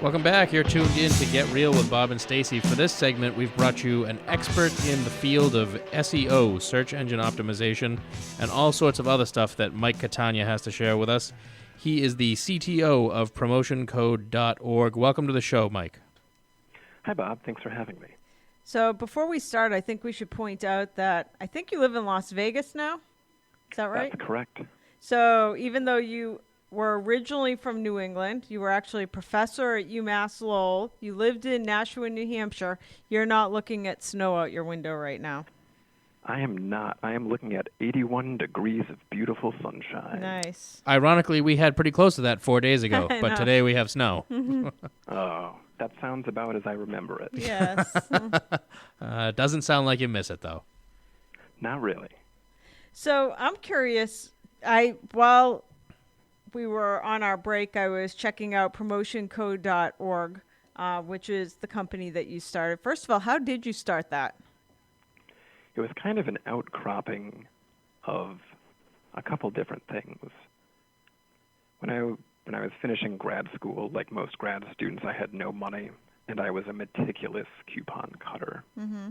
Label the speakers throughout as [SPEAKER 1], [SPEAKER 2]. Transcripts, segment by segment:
[SPEAKER 1] Welcome back. You're tuned in to Get Real with Bob and Stacey. For this segment, we've brought you an expert in the field of SEO, search engine optimization, and all sorts of other stuff that Mike Catania has to share with us. He is the CTO of promotioncode.org. Welcome to the show, Mike.
[SPEAKER 2] Hi, Bob. Thanks for having me.
[SPEAKER 3] So before we start, I think we should point out that I think you live in Las Vegas now. Is that right?
[SPEAKER 2] That's correct.
[SPEAKER 3] So even though you were originally from New England, you were actually a professor at UMass Lowell, you lived in Nashua, New Hampshire, you're not looking at snow out your window right now.
[SPEAKER 2] I am not. I am looking at 81 degrees of beautiful sunshine.
[SPEAKER 3] Nice.
[SPEAKER 1] Ironically, we had pretty close to that 4 days ago, but today we have snow.
[SPEAKER 2] Oh, that sounds about as I remember it.
[SPEAKER 3] Yes.
[SPEAKER 1] Doesn't sound like you miss it, though.
[SPEAKER 2] Not really.
[SPEAKER 3] So I'm curious, while we were on our break, I was checking out promotioncode.org, which is the company that you started. First of all, how did you start that?
[SPEAKER 2] It was kind of an outcropping of a couple different things. When I was finishing grad school, like most grad students, I had no money, and I was a meticulous coupon cutter.
[SPEAKER 3] Mm-hmm.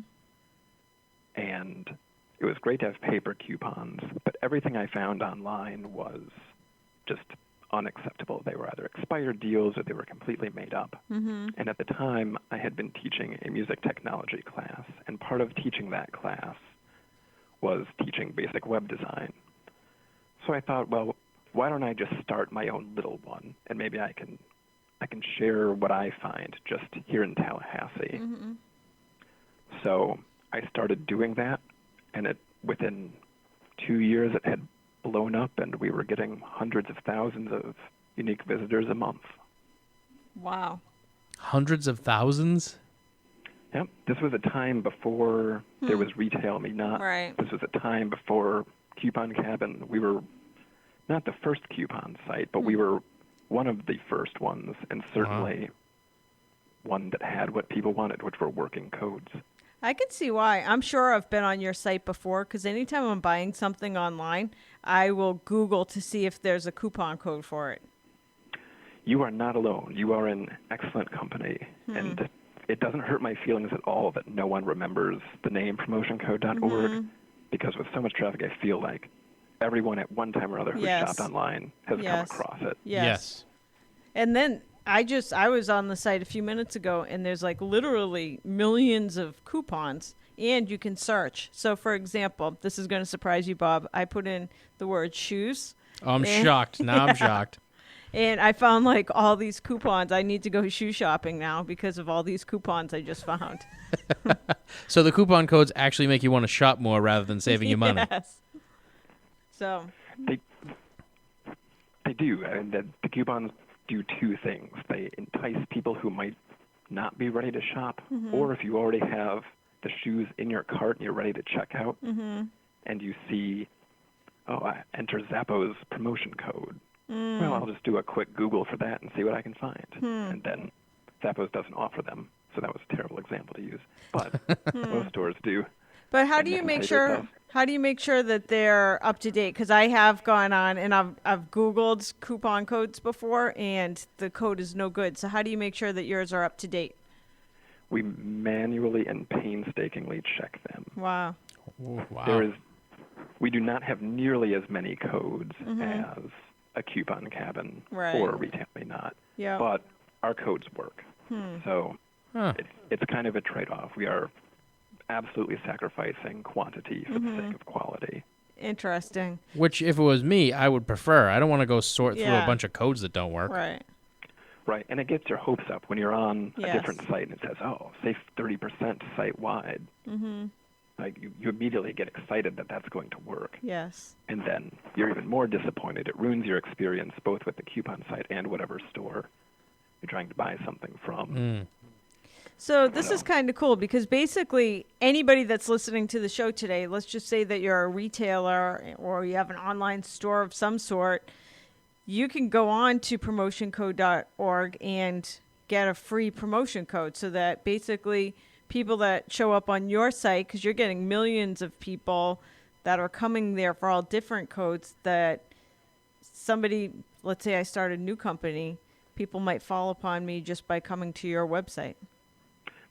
[SPEAKER 2] And it was great to have paper coupons, but everything I found online was just unacceptable. They were either expired deals or they were completely made up.
[SPEAKER 3] Mm-hmm.
[SPEAKER 2] And at the time, I had been teaching a music technology class, and part of teaching that class was teaching basic web design. So I thought, well, why don't I just start my own little one, and maybe I can share what I find just here in Tallahassee.
[SPEAKER 3] Mm-hmm.
[SPEAKER 2] So I started doing that, and within 2 years it had blown up, and we were getting hundreds of thousands of unique visitors a month.
[SPEAKER 3] Wow.
[SPEAKER 1] Hundreds of thousands?
[SPEAKER 2] Yep. This was a time before there was Retail Me Not.
[SPEAKER 3] Right.
[SPEAKER 2] This was a time before Coupon Cabin. We were not the first coupon site, but we were one of the first ones, and certainly one that had what people wanted, which were working codes.
[SPEAKER 3] I can see why. I'm sure I've been on your site before, because anytime I'm buying something online, I will Google to see if there's a coupon code for it.
[SPEAKER 2] You are not alone. You are in excellent company, and it doesn't hurt my feelings at all that no one remembers the name promotioncode.org, because with so much traffic, I feel like everyone at one time or other who shopped online has come across it.
[SPEAKER 1] Yes.
[SPEAKER 3] And then I was on the site a few minutes ago, and there's like literally millions of coupons, and you can search. So, for example, this is going to surprise you, Bob. I put in the word shoes.
[SPEAKER 1] Oh, I'm shocked. Now I'm shocked.
[SPEAKER 3] And I found like all these coupons. I need to go shoe shopping now because of all these coupons I just found.
[SPEAKER 1] So the coupon codes actually make you want to shop more rather than saving you money.
[SPEAKER 3] Yes. So.
[SPEAKER 2] They do. And the coupons do two things. They entice people who might not be ready to shop, or if you already have the shoes in your cart and you're ready to check out, and you see, I enter Zappos promotion code. Well, I'll just do a quick Google for that and see what I can find. And then Zappos doesn't offer them, so that was a terrible example to use. But most stores do.
[SPEAKER 3] But how do you make sure? How do you make sure that they're up to date? Because I have gone on and I've Googled coupon codes before, and the code is no good. So how do you make sure that yours are up to date?
[SPEAKER 2] We manually and painstakingly check them.
[SPEAKER 3] Wow.
[SPEAKER 1] Ooh, wow.
[SPEAKER 2] We do not have nearly as many codes as a Coupon Cabin or a Retail Me Not.
[SPEAKER 3] Yeah.
[SPEAKER 2] But our codes work. So it's kind of a trade-off. We are absolutely sacrificing quantity for the sake of quality.
[SPEAKER 3] Interesting.
[SPEAKER 1] Which, if it was me, I would prefer. I don't want to go sort through a
[SPEAKER 3] Yeah.
[SPEAKER 1] bunch of codes that don't work.
[SPEAKER 3] Right.
[SPEAKER 2] Right, and it gets your hopes up when you're on a different site and it says, save 30% site-wide. Like you immediately get excited that that's going to work.
[SPEAKER 3] Yes.
[SPEAKER 2] And then you're even more disappointed. It ruins your experience both with the coupon site and whatever store you're trying to buy something from.
[SPEAKER 3] So this is kind of cool because basically anybody that's listening to the show today, let's just say that you're a retailer or you have an online store of some sort, you can go on to promotioncode.org and get a free promotion code so that basically people that show up on your site, because you're getting millions of people that are coming there for all different codes, that somebody, let's say I start a new company, people might fall upon me just by coming to your website.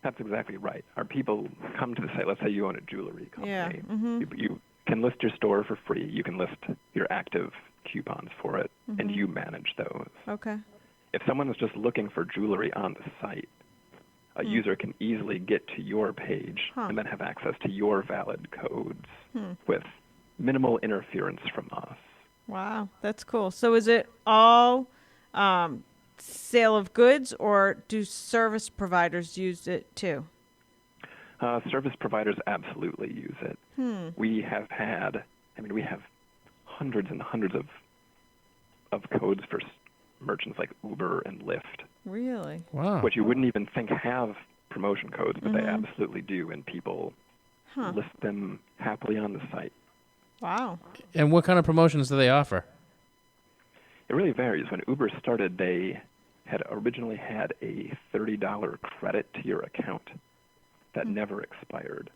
[SPEAKER 2] That's exactly right. Our people come to the site. Let's say you own a jewelry company.
[SPEAKER 3] Yeah. Mm-hmm.
[SPEAKER 2] You can list your store for free. You can list your active coupons for it, and you manage those.
[SPEAKER 3] Okay.
[SPEAKER 2] If someone is just looking for jewelry on the site, a user can easily get to your page and then have access to your valid codes with minimal interference from us.
[SPEAKER 3] Wow, that's cool. So is it all sale of goods, or do service providers use it too?
[SPEAKER 2] Service providers absolutely use it. We have we have hundreds and hundreds of codes for merchants like Uber and Lyft,
[SPEAKER 3] Really?
[SPEAKER 1] Wow.
[SPEAKER 2] which you wouldn't even think have promotion codes, but they absolutely do, and people list them happily on the site.
[SPEAKER 3] Wow.
[SPEAKER 1] And what kind of promotions do they offer?
[SPEAKER 2] It really varies. When Uber started, they had originally had a $30 credit to your account that never expired.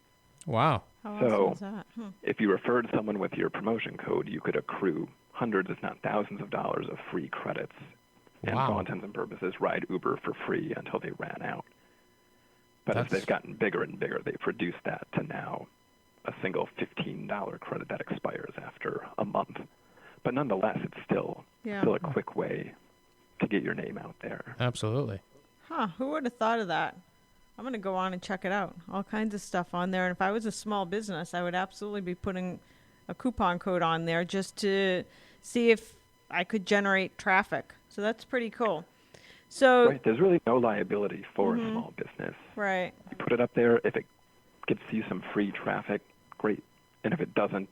[SPEAKER 1] Wow.
[SPEAKER 3] How
[SPEAKER 2] So,
[SPEAKER 3] awesome is that?
[SPEAKER 2] If you referred someone with your promotion code, you could accrue hundreds, if not thousands of dollars of free credits. And
[SPEAKER 1] Wow.
[SPEAKER 2] for all intents and purposes, ride Uber for free until they ran out. But as
[SPEAKER 1] That's-
[SPEAKER 2] they've gotten bigger and bigger, they've reduced that to now a single $15 credit that expires after a month. But nonetheless, it's still a quick way to get your name out there.
[SPEAKER 1] Absolutely.
[SPEAKER 3] Huh, who would have thought of that? I'm going to go on and check it out. All kinds of stuff on there. And if I was a small business, I would absolutely be putting a coupon code on there just to see if I could generate traffic. So that's pretty cool. So,
[SPEAKER 2] Right, there's really no liability for a small business.
[SPEAKER 3] right.
[SPEAKER 2] You put it up there. If it gets you some free traffic, great. And if it doesn't,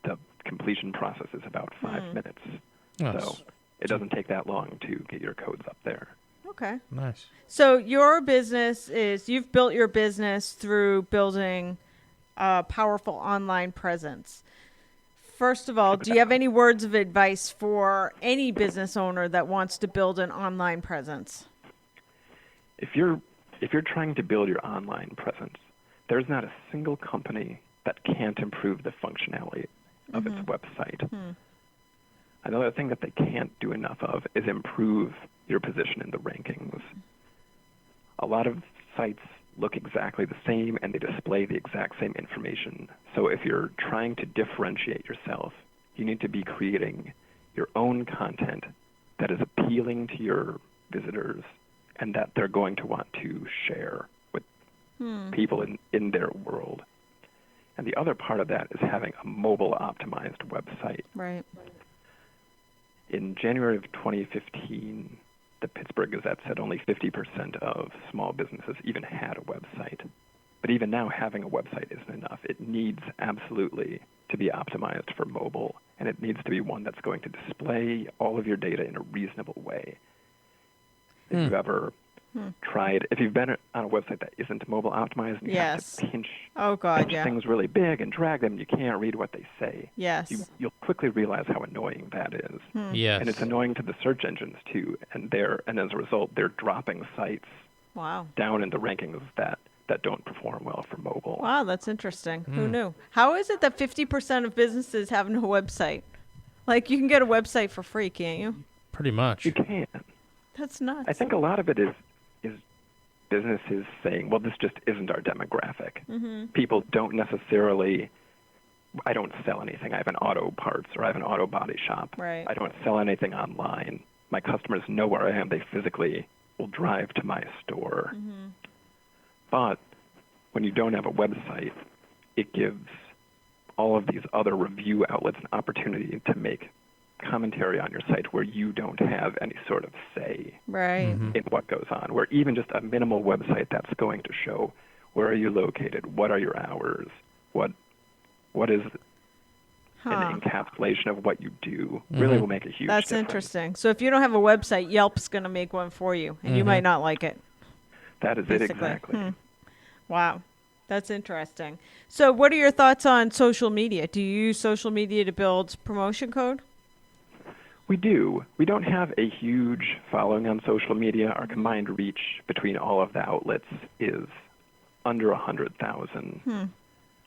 [SPEAKER 2] the completion process is about 5 minutes.
[SPEAKER 1] Nice.
[SPEAKER 2] So it doesn't take that long to get your codes up there.
[SPEAKER 3] Okay.
[SPEAKER 1] Nice.
[SPEAKER 3] So your business you've built your business through building a powerful online presence. First of all, do you have any words of advice for any business owner that wants to build an online presence?
[SPEAKER 2] If you're trying to build your online presence, there's not a single company that can't improve the functionality of its website. Another thing that they can't do enough of is improve your position in the rankings. A lot of sites look exactly the same and they display the exact same information. So if you're trying to differentiate yourself, you need to be creating your own content that is appealing to your visitors and that they're going to want to share with people in their world. And the other part of that is having a mobile-optimized website.
[SPEAKER 3] Right.
[SPEAKER 2] In January of 2015, the Pittsburgh Gazette said only 50% of small businesses even had a website. But even now, having a website isn't enough. It needs absolutely to be optimized for mobile, and it needs to be one that's going to display all of your data in a reasonable way. If you've ever tried, if you've been on a website that isn't mobile optimized, and you
[SPEAKER 3] Yes.
[SPEAKER 2] have to pinch
[SPEAKER 3] Yeah.
[SPEAKER 2] things really big and drag them, you can't read what they say.
[SPEAKER 3] Yes.
[SPEAKER 2] You'll quickly realize how annoying that is.
[SPEAKER 1] Yes.
[SPEAKER 2] And it's annoying to the search engines too, and as a result, they're dropping sites
[SPEAKER 3] Wow.
[SPEAKER 2] down in the rankings that don't perform well for mobile.
[SPEAKER 3] Wow, that's interesting. Who knew? How is it that 50% of businesses have no website? Like, you can get a website for free, can't you?
[SPEAKER 1] Pretty much.
[SPEAKER 2] You can.
[SPEAKER 3] That's nuts.
[SPEAKER 2] I think a lot of it is businesses saying, well, this just isn't our demographic. People don't necessarily, I don't sell anything. I have an auto parts or I have an auto body shop.
[SPEAKER 3] Right.
[SPEAKER 2] I don't sell anything online. My customers know where I am. They physically will drive to my store. But when you don't have a website, it gives all of these other review outlets an opportunity to make commentary on your site where you don't have any sort of say
[SPEAKER 3] Right.
[SPEAKER 2] in what goes on, where even just a minimal website that's going to show where are you located, what are your hours, what is an encapsulation of what you do, really will make a huge
[SPEAKER 3] That's
[SPEAKER 2] difference.
[SPEAKER 3] interesting. So if you don't have a website, Yelp's going to make one for you, and you might not like it.
[SPEAKER 2] That is it
[SPEAKER 3] Basically.
[SPEAKER 2] exactly.
[SPEAKER 3] Wow. That's interesting. So what are your thoughts on social media? Do you use social media to build promotion code?
[SPEAKER 2] We do. We don't have a huge following on social media. Our combined reach between all of the outlets is under 100,000,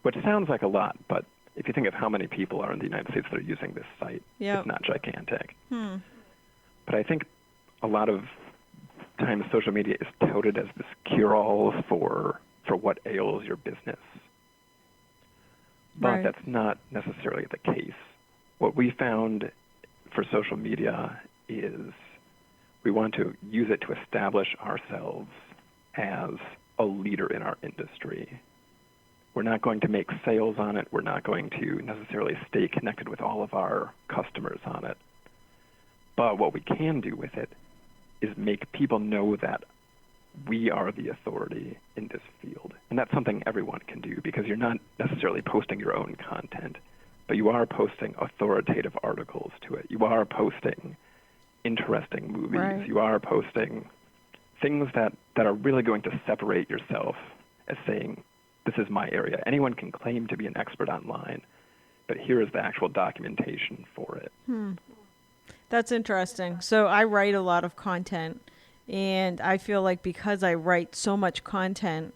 [SPEAKER 2] which sounds like a lot, but if you think of how many people are in the United States that are using this site,
[SPEAKER 3] Yep.
[SPEAKER 2] it's not gigantic. But I think a lot of times social media is touted as this cure-all for what ails your business. But
[SPEAKER 3] Right.
[SPEAKER 2] that's not necessarily the case. What we found for social media is we want to use it to establish ourselves as a leader in our industry. We're not going to make sales on it. We're not going to necessarily stay connected with all of our customers on it. But what we can do with it is make people know that we are the authority in this field. And that's something everyone can do, because you're not necessarily posting your own content, but you are posting authoritative articles to it. You are posting interesting movies.
[SPEAKER 3] Right.
[SPEAKER 2] You are posting things that are really going to separate yourself as saying, this is my area. Anyone can claim to be an expert online, but here is the actual documentation for it.
[SPEAKER 3] That's interesting. So I write a lot of content, and I feel like because I write so much content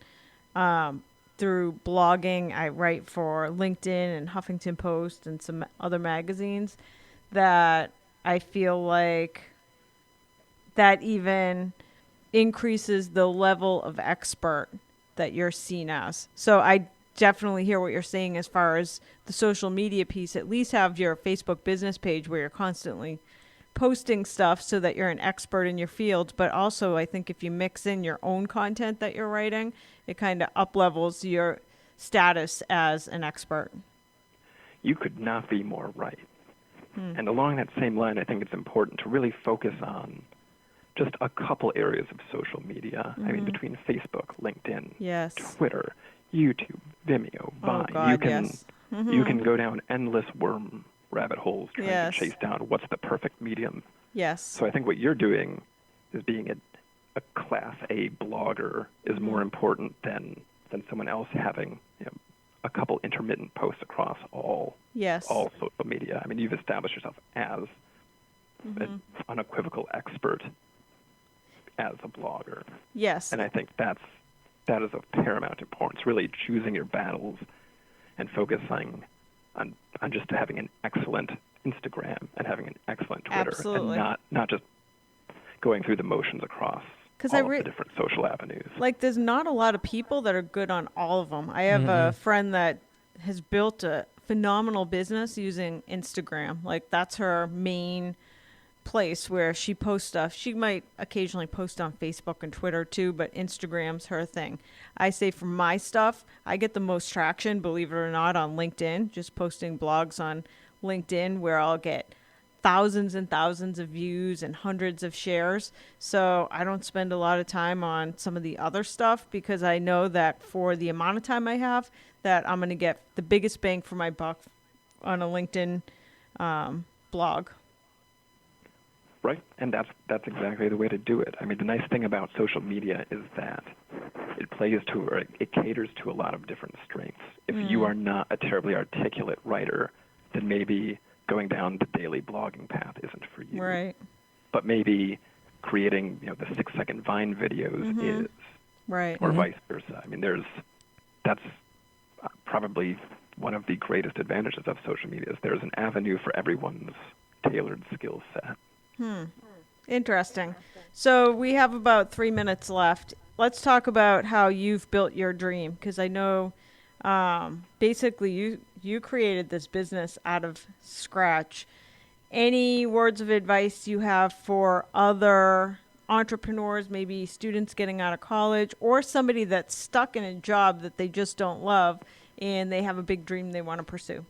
[SPEAKER 3] through blogging, I write for LinkedIn and Huffington Post and some other magazines, that I feel like that even increases the level of expert that you're seen as. So I definitely hear what you're saying as far as the social media piece. At least have your Facebook business page where you're constantly posting stuff so that you're an expert in your field. But also, I think if you mix in your own content that you're writing, it kind of up-levels your status as an expert.
[SPEAKER 2] You could not be more right. And along that same line, I think it's important to really focus on just a couple areas of social media. I mean, between Facebook, LinkedIn,
[SPEAKER 3] Yes.
[SPEAKER 2] Twitter, YouTube, Vimeo, Vine.
[SPEAKER 3] Oh, God,
[SPEAKER 2] you can
[SPEAKER 3] yes.
[SPEAKER 2] you can go down endless worm rabbit holes trying
[SPEAKER 3] Yes.
[SPEAKER 2] to chase down what's the perfect medium.
[SPEAKER 3] Yes.
[SPEAKER 2] So I think what you're doing is being a Class A blogger is more important than someone else having a couple intermittent posts across all
[SPEAKER 3] Yes.
[SPEAKER 2] social media. I mean, you've established yourself as an unequivocal expert as a blogger.
[SPEAKER 3] Yes.
[SPEAKER 2] And I think that is of paramount importance, really choosing your battles and focusing on just having an excellent Instagram and having an excellent Twitter.
[SPEAKER 3] Absolutely.
[SPEAKER 2] And not just going through the motions across
[SPEAKER 3] 'Cause
[SPEAKER 2] all of the different social avenues.
[SPEAKER 3] Like, there's not a lot of people that are good on all of them. I have a friend that has built a phenomenal business using Instagram. Like, that's her main place where she posts stuff. She might occasionally post on Facebook and Twitter too, but Instagram's her thing. I say for my stuff, I get the most traction, believe it or not, on LinkedIn, just posting blogs on LinkedIn where I'll get thousands and thousands of views and hundreds of shares. So I don't spend a lot of time on some of the other stuff, because I know that for the amount of time I have, that I'm going to get the biggest bang for my buck on a LinkedIn blog.
[SPEAKER 2] Right, and that's exactly the way to do it. I mean, the nice thing about social media is that it caters to a lot of different strengths. If you are not a terribly articulate writer, then maybe going down the daily blogging path isn't for you.
[SPEAKER 3] Right.
[SPEAKER 2] But maybe creating the 6-second Vine videos is,
[SPEAKER 3] Right.
[SPEAKER 2] or vice versa. I mean, that's probably one of the greatest advantages of social media is there's an avenue for everyone's tailored skill set.
[SPEAKER 3] Interesting. So we have about 3 minutes left. Let's talk about how you've built your dream, because I know basically you created this business out of scratch. Any words of advice you have for other entrepreneurs, maybe students getting out of college, or somebody that's stuck in a job that they just don't love and they have a big dream they want to pursue?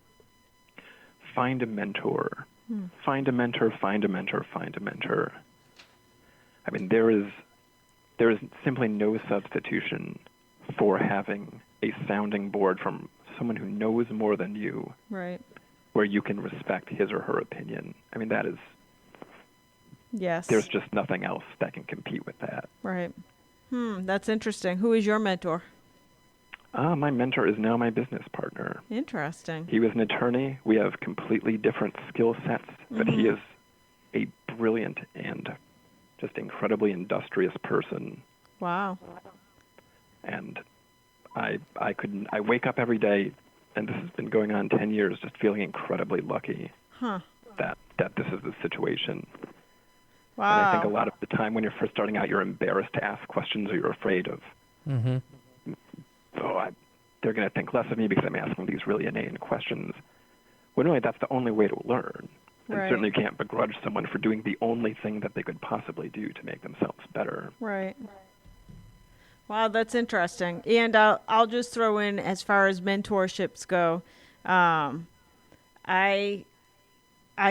[SPEAKER 2] Find a mentor. Find a mentor, find a mentor, find a mentor. I mean, there is simply no substitution for having a sounding board from someone who knows more than you,
[SPEAKER 3] Right.
[SPEAKER 2] where you can respect his or her opinion. I mean, that is,
[SPEAKER 3] Yes.
[SPEAKER 2] there's just nothing else that can compete with that.
[SPEAKER 3] Right. That's interesting. Who is your mentor?
[SPEAKER 2] My mentor is now my business partner.
[SPEAKER 3] Interesting.
[SPEAKER 2] He was an attorney. We have completely different skill sets, but he is a brilliant and just incredibly industrious person.
[SPEAKER 3] Wow.
[SPEAKER 2] And I wake up every day, and this has been going on 10 years, just feeling incredibly lucky that this is the situation. And I think a
[SPEAKER 3] Wow.
[SPEAKER 2] lot of the time when you're first starting out, you're embarrassed to ask questions or you're afraid of, they're going to think less of me because I'm asking these really inane questions. When really that's the only way to learn. And
[SPEAKER 3] Right.
[SPEAKER 2] certainly you can't begrudge someone for doing the only thing that they could possibly do to make themselves better.
[SPEAKER 3] Right. Wow, that's interesting. And I'll just throw in, as far as mentorships go, I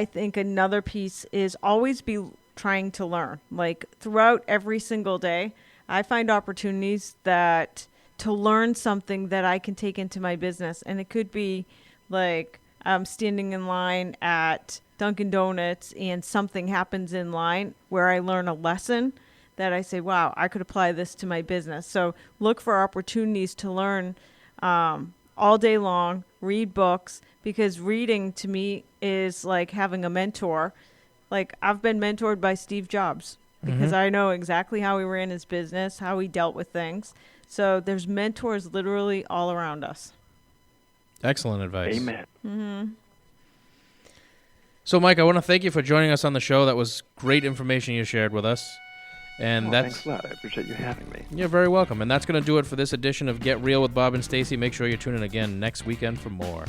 [SPEAKER 3] think another piece is always be trying to learn. Like throughout every single day, I find opportunities to learn something that I can take into my business. And it could be like I'm standing in line at Dunkin' Donuts and something happens in line where I learn a lesson that I say, wow, I could apply this to my business. So look for opportunities to learn all day long, read books, because reading to me is like having a mentor. Like I've been mentored by Steve Jobs because I know exactly how he ran his business, how he dealt with things. So there's mentors literally all around us.
[SPEAKER 1] Excellent advice.
[SPEAKER 2] Amen.
[SPEAKER 1] So, Mike, I want to thank you for joining us on the show. That was great information you shared with us. And
[SPEAKER 2] Thanks a lot. I appreciate you having me.
[SPEAKER 1] You're very welcome. And that's going to do it for this edition of Get Real with Bob and Stacey. Make sure you tune in again next weekend for more.